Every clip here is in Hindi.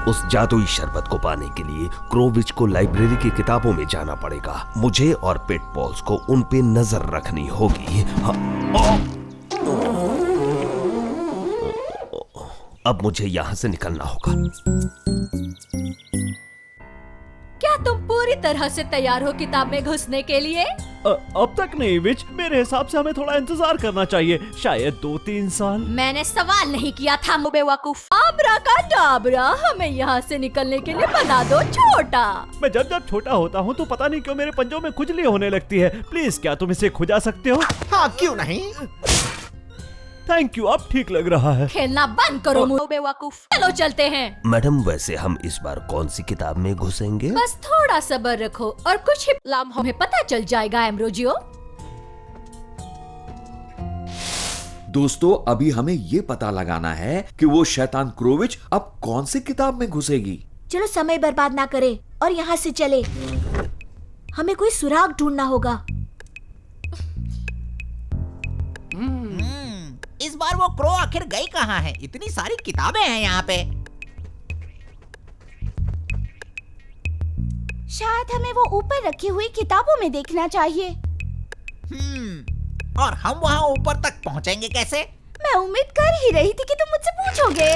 उस जादुई शरबत को पाने के लिए क्रोविच को लाइब्रेरी की किताबों में जाना पड़ेगा। मुझे और पेटपॉल्स को उन पे नजर रखनी होगी। अब मुझे यहाँ से निकलना होगा। क्या तुम पूरी तरह से तैयार हो किताब में घुसने के लिए? अब तक नहीं विच, मेरे हिसाब से हमें थोड़ा इंतजार करना चाहिए, शायद 2-3 साल। मैंने सवाल नहीं किया था बेवकूफ। आब्राकाडाब्रा, हमें यहाँ से निकलने के लिए बना दो छोटा। मैं जब छोटा होता हूँ तो पता नहीं क्यों मेरे पंजों में खुजली होने लगती है। प्लीज क्या तुम इसे खुजा सकते हो? हाँ, क्यों नहीं। थैंक यू, अब ठीक लग रहा है। खेलना बंद करो बेवकूफ। चलो चलते हैं। मैडम, वैसे हम इस बार कौन सी किताब में घुसेंगे? बस थोड़ा सब्र रखो और कुछ ही लम्हों में पता चल जाएगा एम्ब्रोजियो। दोस्तों, अभी हमें ये पता लगाना है कि वो शैतान क्रोविच अब कौन सी किताब में घुसेगी। चलो समय बर्बाद ना करें और यहाँ से चले। हमें कोई सुराग ढूंढना होगा। इस बार वो क्रो आखिर गई कहाँ है? इतनी सारी किताबें हैं यहाँ पे। शायद हमें वो ऊपर रखी हुई किताबों में देखना चाहिए। और हम वहाँ ऊपर तक पहुँचेंगे कैसे? मैं उम्मीद कर ही रही थी कि तुम मुझसे पूछोगे।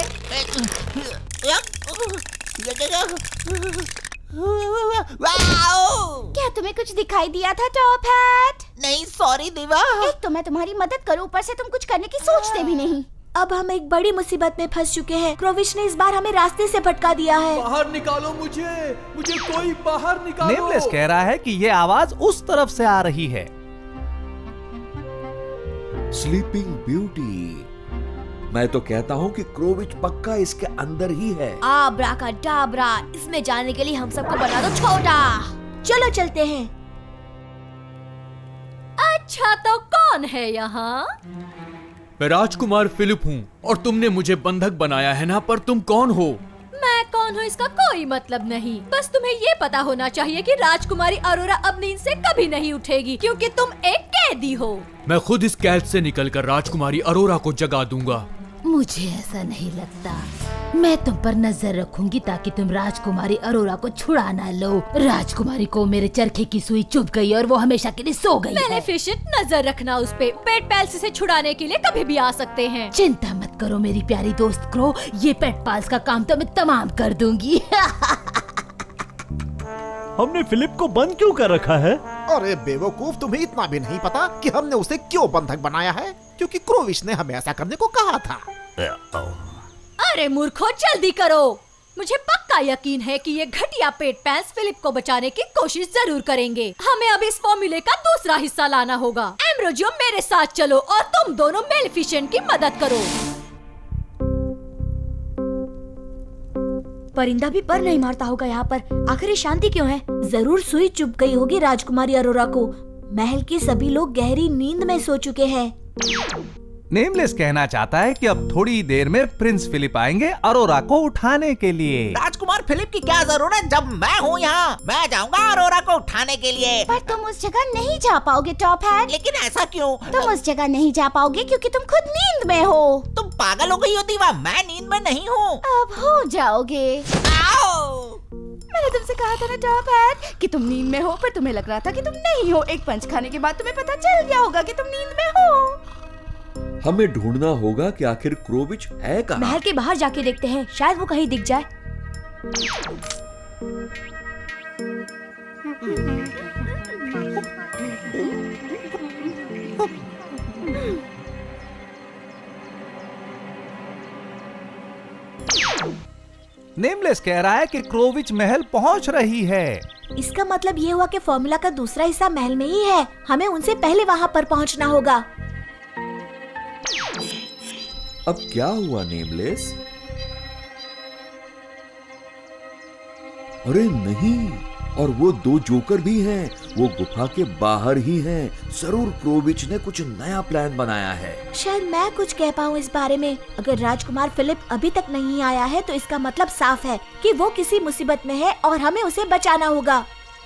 क्या तुम्हें कुछ दिखाई दिया था टॉप हैट? नहीं, सॉरी दिवा। एक तो मैं तुम्हारी मदद करूं, ऊपर से तुम कुछ करने की सोचते भी नहीं। अब हम एक बड़ी मुसीबत में फंस चुके हैं। क्रोविच ने इस बार हमें रास्ते से भटका दिया है। बाहर निकालो मुझे कोई बाहर निकालो। नेमलेस कह रहा है कि ये आवाज उस तरफ से आ रही है। स्लीपिंग ब्यूटी, मैं तो कहता हूँ कि क्रोविच पक्का इसके अंदर ही है। आब्राकाडाब्रा, इसमें जाने के लिए हम सबको बना दो छोटा। चलो चलते हैं। अच्छा, तो कौन है यहाँ? मैं राजकुमार फिलिप हूँ और तुमने मुझे बंधक बनाया है ना, पर तुम कौन हो? मैं कौन हूँ इसका कोई मतलब नहीं। बस तुम्हें ये पता होना चाहिए कि राजकुमारी अरोरा अब नींद से कभी नहीं उठेगी, क्योंकि तुम एक कैदी हो। मैं खुद इस कैद से निकलकर राजकुमारी अरोरा को जगा दूंगा। मुझे ऐसा नहीं लगता। मैं तुम पर नजर रखूंगी ताकि तुम राजकुमारी अरोरा को छुड़ा ना लो। राजकुमारी को मेरे चरखे की सुई चुभ गई और वो हमेशा के लिए सो गई है। मेलेफिसेंट, नजर रखना उस पे। पेटपैल्स से छुड़ाने के लिए कभी भी आ सकते हैं। चिंता मत करो मेरी प्यारी दोस्त क्रो, ये पेटपाल्स का काम तो मैं तमाम कर दूंगी। हमने फिलिप को बंद क्यों कर रखा है? अरे बेवकूफ, तुम्हें इतना भी नहीं पता कि हमने उसे क्यों बंधक बनाया है? क्योंकि क्रोविच ने हमें ऐसा करने को कहा था। अरे मूर्खो, जल्दी करो। मुझे पक्का यकीन है कि ये घटिया पेटपैल्स फिलिप को बचाने की कोशिश जरूर करेंगे। हमें अब इस फॉर्मूले का दूसरा हिस्सा लाना होगा। एम्ब्रोजियो, मेरे साथ चलो और तुम दोनों मेलेफिसेंट की मदद करो। परिंदा भी पर नहीं मारता होगा यहाँ पर। आखिर शांति क्यों है? जरूर सुई चुभ गई होगी राजकुमारी अरोरा को। महल के सभी लोग गहरी नींद में सो चुके हैं। नेमलेस कहना चाहता है कि अब थोड़ी देर में प्रिंस फिलिप आएंगे अरोरा को उठाने के लिए। राजकुमार फिलिप की क्या जरूरत जब मैं हूँ यहाँ? मैं जाऊँगा अरोरा को उठाने के लिए। पर तुम उस जगह नहीं जा पाओगे टॉप हैट। लेकिन ऐसा क्यों? तुम उस जगह नहीं जा पाओगे क्योंकि तुम खुद नींद में हो। तुम पागल हो गई हो दीवा, मैं नींद में नहीं हूँ। अब हो जाओगे। आओ! मैंने तुमसे कहा था ना टॉप हैट कि तुम नींद में हो, पर तुम्हें लग रहा था कि तुम नहीं हो। एक पंच खाने के बाद तुम्हें पता चल गया होगा कि तुम नींद में हो। हमें ढूंढना होगा कि आखिर क्रोविच है कहाँ। महल के बाहर जाके देखते हैं, शायद वो कहीं दिख जाए। नेमलेस कह रहा है कि क्रोविच महल पहुंच रही है। इसका मतलब ये हुआ कि फॉर्मूला का दूसरा हिस्सा महल में ही है। हमें उनसे पहले वहाँ पर पहुँचना होगा। अब क्या हुआ नेमलेस? अरे नहीं, और वो दो जोकर भी हैं। वो गुफा के बाहर ही हैं। जरूर क्रोविच ने कुछ नया प्लान बनाया है। शायद मैं कुछ कह पाऊँ इस बारे में। अगर राजकुमार फिलिप अभी तक नहीं आया है तो इसका मतलब साफ है कि वो किसी मुसीबत में है और हमें उसे बचाना होगा।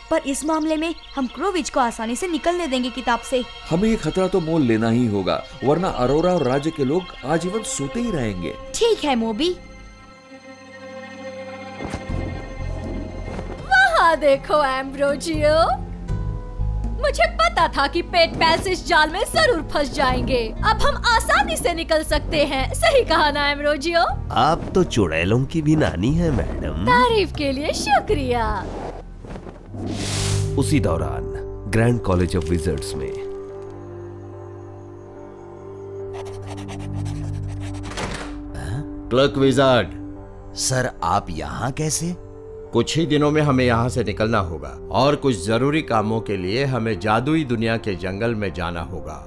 पर इस मामले में हम क्रोविच को आसानी से निकलने देंगे किताब से। हमें ये खतरा तो मोल लेना ही होगा, वरना अरोरा और राज्य के लोग आजीवन सोते ही रहेंगे। ठीक है मोबी। यहाँ देखो एम्ब्रोजियो, मुझे पता था कि पेट पैल्स इस जाल में जरूर फंस जाएंगे। अब हम आसानी से निकल सकते हैं। सही कहा ना एम्ब्रोजियो? आप तो चुड़ैलों की भी नानी है मैडम। तारीफ के लिए शुक्रिया। उसी दौरान ग्रैंड कॉलेज ऑफ विजर्ड्स में क्लर्क विजार्ड, सर आप यहाँ कैसे? कुछ ही दिनों में हमें यहाँ से निकलना होगा और कुछ जरूरी कामों के लिए हमें जादुई दुनिया के जंगल में जाना होगा।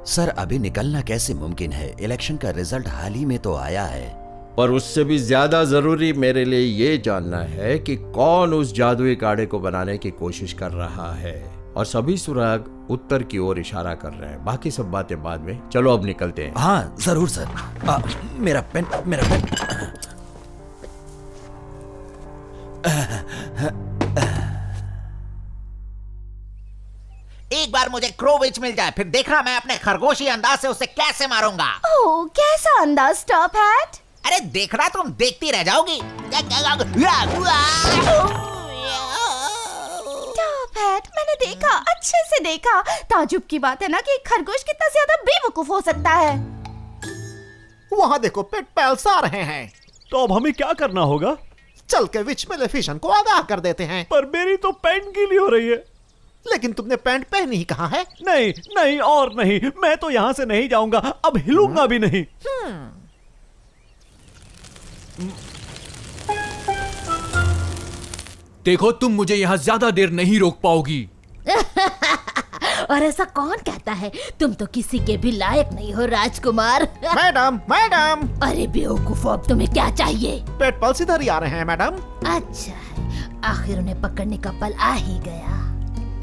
सर अभी निकलना कैसे मुमकिन है? इलेक्शन का रिजल्ट हाल ही में तो आया है। पर उससे भी ज्यादा जरूरी मेरे लिए ये जानना है कि कौन उस जादुई काढ़े को बनाने की कोशिश कर रहा है। और सभी सुराग उत्तर की ओर इशारा कर रहे हैं। बाकी सब बातें बाद में। चलो अब निकलते हैं। हाँ जरूर सर। मेरा पेन। एक बार मुझे क्रोविच मिल जाए, फिर देखना मैं अपने खरगोशी अंदाज से उसे कैसे मारूंगा। ओह कैसा अंदाज टॉप हैट? अरे देखना, तुम देखती रह जाओगी। टॉप हैट मैंने देखा, अच्छे से देखा। ताजुब की बात है ना कि खरगोश कितना ज्यादा बेवकूफ हो सकता है। वहाँ देखो, पेट पैल्स आ रहे हैं। तो अब हमें क्या करना होगा? चल के विच मेलेफिसेंट को आगाह कर देते हैं। पर मेरी तो पैंट गीली हो रही है। लेकिन तुमने पैंट पहनी ही कहाँ है? नहीं नहीं और नहीं, मैं तो यहाँ से नहीं जाऊंगा, अब हिलूंगा भी नहीं। देखो तुम मुझे यहाँ ज्यादा देर नहीं रोक पाओगी। और ऐसा कौन कहता है? तुम तो किसी के भी लायक नहीं हो राजकुमार। Madam madam. अरे बेवकूफ, अब तुम्हें क्या चाहिए? पेट पल्स इधर ही आ रहे हैं मैडम। अच्छा है, आखिर उन्हें पकड़ने का पल आ ही गया।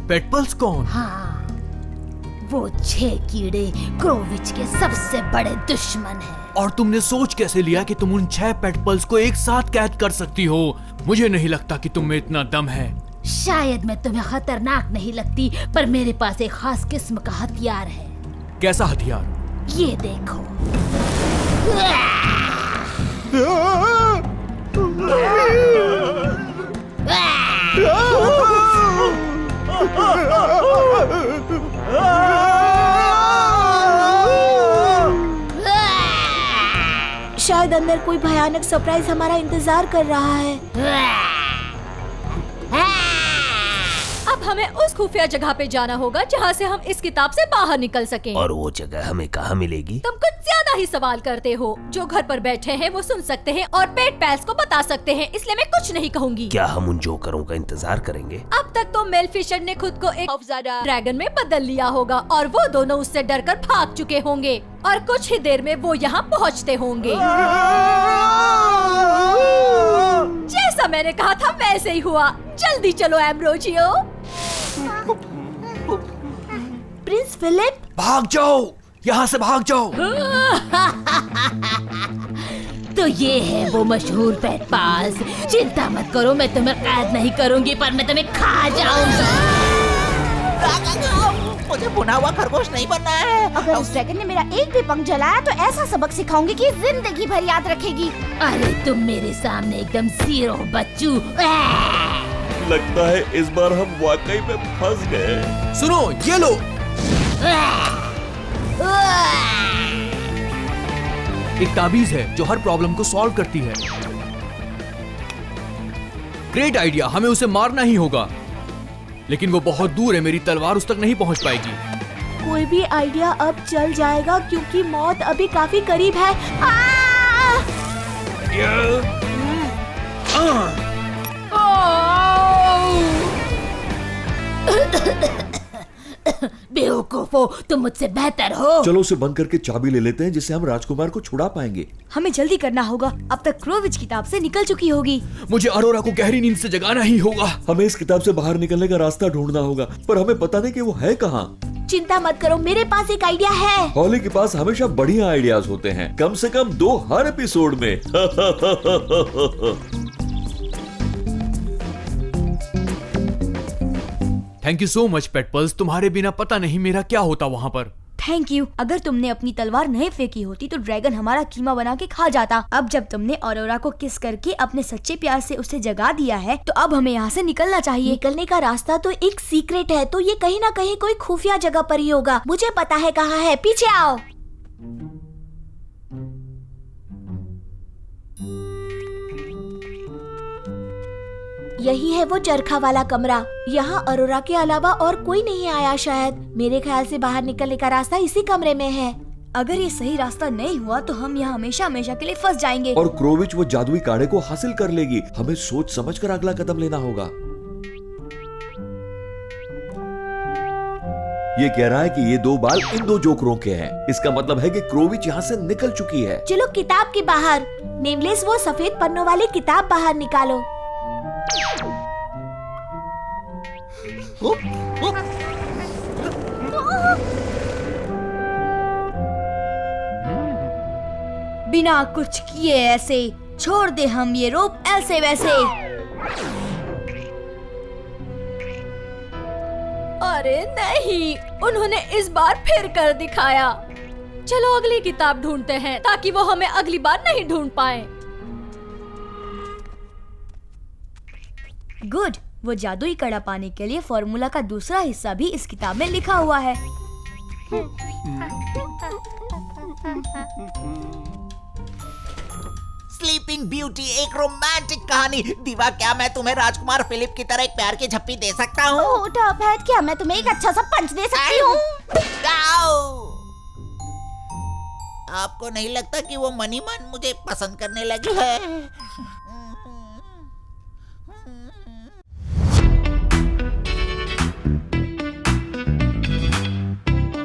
पेटपल्स कौन? हाँ, वो 6 कीड़े क्रोविच के सबसे बड़े दुश्मन हैं। और तुमने सोच कैसे लिया कि तुम उन 6 पेटपल्स को एक साथ कैद कर सकती हो? मुझे नहीं लगता कि तुम में इतना दम है। शायद मैं तुम्हें खतरनाक नहीं लगती, पर मेरे पास एक खास किस्म का हथियार है। कैसा हथियार? ये देखो। शायद अंदर कोई भयानक सरप्राइज हमारा इंतजार कर रहा है। अब हमें उस खुफिया जगह पे जाना होगा जहाँ से हम इस किताब से बाहर निकल सकें। और वो जगह हमें कहाँ मिलेगी? तुम कुछ ज्यादा ही सवाल करते हो। जो घर पर बैठे हैं वो सुन सकते हैं और पेट पैल्स को बता सकते हैं, इसलिए मैं कुछ नहीं कहूँगी। क्या हम उन जोकरों का इंतजार करेंगे? अब तक तो मेलफिशर ने खुद को एक खौफजदा ड्रैगन में बदल लिया होगा और वो दोनों उससे डरकर भाग चुके होंगे और कुछ ही देर में वो यहाँ पहुँचते होंगे। जैसा मैंने कहा था वैसे ही हुआ। जल्दी चलो एम्ब्रोजियो। प्रिंस फिलिप, भाग जाओ, यहाँ से भाग जाओ। तो ये है वो मशहूर पेट पास। चिंता मत करो, मैं तुम्हें कैद नहीं करूंगी, पर मैं तुम्हें खा जाऊंगा। मुझे भुना हुआ खरगोश नहीं बनना है। अगर उस ड्रैगन ने मेरा एक भी पंख जलाया तो ऐसा सबक सिखाऊंगी कि जिंदगी भर याद रखेगी। अरे तुम मेरे सामने एकदम जीरो बच्चू। लगता है इस बार हम वाकई में फंस गए। सुनो, ये लो। एक ताबीज है जो हर प्रॉब्लम को सॉल्व करती है। ग्रेट आइडिया, हमें उसे मारना ही होगा। लेकिन वो बहुत दूर है, मेरी तलवार उस तक नहीं पहुंच पाएगी। कोई भी आइडिया अब चल जाएगा क्योंकि मौत अभी काफी करीब है। बेवकूफो, तुम मुझसे बेहतर हो। चलो उसे बंद करके चाबी ले लेते हैं, जिससे हम राजकुमार को छुड़ा पाएंगे। हमें जल्दी करना होगा, अब तक क्रोविच किताब से निकल चुकी होगी। मुझे अरोरा को गहरी नींद से जगाना ही होगा। हमें इस किताब से बाहर निकलने का रास्ता ढूंढना होगा, पर हमें पता नहीं कि वो है कहाँ। चिंता मत करो, मेरे पास एक आइडिया है। हॉली के पास हमेशा बढ़िया आइडियाज होते हैं, कम से कम 2 हर एपिसोड में। थैंक यू सो मच पेटपल्स, तुम्हारे बिना पता नहीं मेरा क्या होता वहाँ पर। Thank you. अगर तुमने अपनी तलवार नहीं फेंकी होती तो ड्रैगन हमारा कीमा बना के खा जाता। अब जब तुमने ऑरोरा को किस करके अपने सच्चे प्यार से उसे जगा दिया है तो अब हमें यहाँ से निकलना चाहिए। निकलने का रास्ता तो एक सीक्रेट है, तो ये कहीं ना कहीं कोई खुफिया जगह पर ही होगा। मुझे पता है कहाँ है, पीछे आओ। यही है वो चरखा वाला कमरा। यहाँ अरोरा के अलावा और कोई नहीं आया शायद। मेरे ख्याल से बाहर निकलने का रास्ता इसी कमरे में है। अगर ये सही रास्ता नहीं हुआ तो हम यहाँ हमेशा हमेशा के लिए फंस जाएंगे। और क्रोविच वो जादुई काढ़े को हासिल कर लेगी। हमें सोच समझकर अगला कदम लेना होगा। ये कह रहा है कि ये 2 बाल इन 2 जोकरों के हैं। इसका मतलब है कि क्रोविच यहाँ से निकल चुकी है। चलो किताब के बाहर। नेमलेस, वो सफेद पन्नों वाली किताब बाहर निकालो। बिना कुछ किए ऐसे छोड़ दे हम ये रोप ऐसे वैसे। अरे नहीं, उन्होंने इस बार फिर कर दिखाया। चलो अगली किताब ढूंढते हैं ताकि वो हमें अगली बार नहीं ढूंढ पाए। गुड, वो जादुई कड़ा पाने के लिए फॉर्मूला का दूसरा हिस्सा भी इस किताब में लिखा हुआ है। स्लीपिंग ब्यूटी एक रोमांटिक कहानी। दीवा, क्या मैं तुम्हें राजकुमार फिलिप की तरह एक प्यार की झप्पी दे सकता हूँ? ओह टॉप हैट, क्या मैं तुम्हें एक अच्छा सा पंच दे सकती हूँ? आपको नहीं लगता कि वो मनी मन मुझे पसंद करने लगी है?